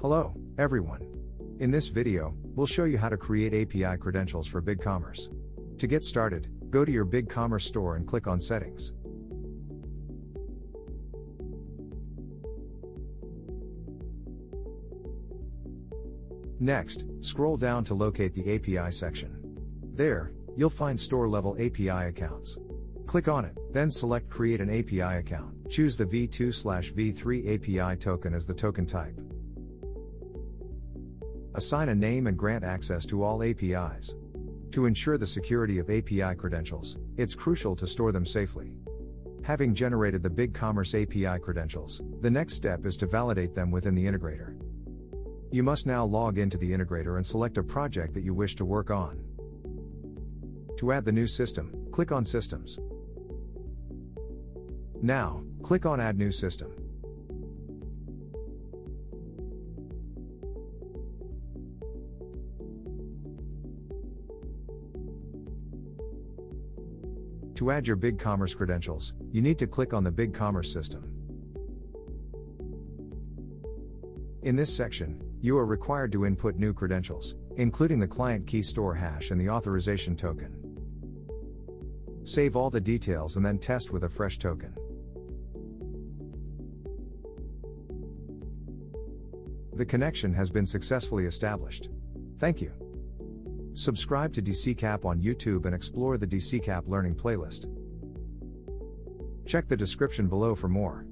Hello, everyone. In this video, we'll show you how to create API credentials for BigCommerce. To get started, go to your BigCommerce store and click on Settings. Next, scroll down to locate the API section. There, you'll find store-level API accounts. Click on it, then select Create an API account. Choose the v2/v3 API token as the token type. Assign a name and grant access to all APIs. To ensure the security of API credentials, it's crucial to store them safely. Having generated the BigCommerce API credentials, the next step is to validate them within the integrator. You must now log into the integrator and select a project that you wish to work on. To add the new system, click on Systems. Now, click on Add New System. To add your BigCommerce credentials, you need to click on the BigCommerce system. In this section, you are required to input new credentials, including the client key store hash and the authorization token. Save all the details and then test with a fresh token. The connection has been successfully established. Thank you. Subscribe to DCKAP on YouTube and explore the DCKAP Learning playlist. Check the description below for more.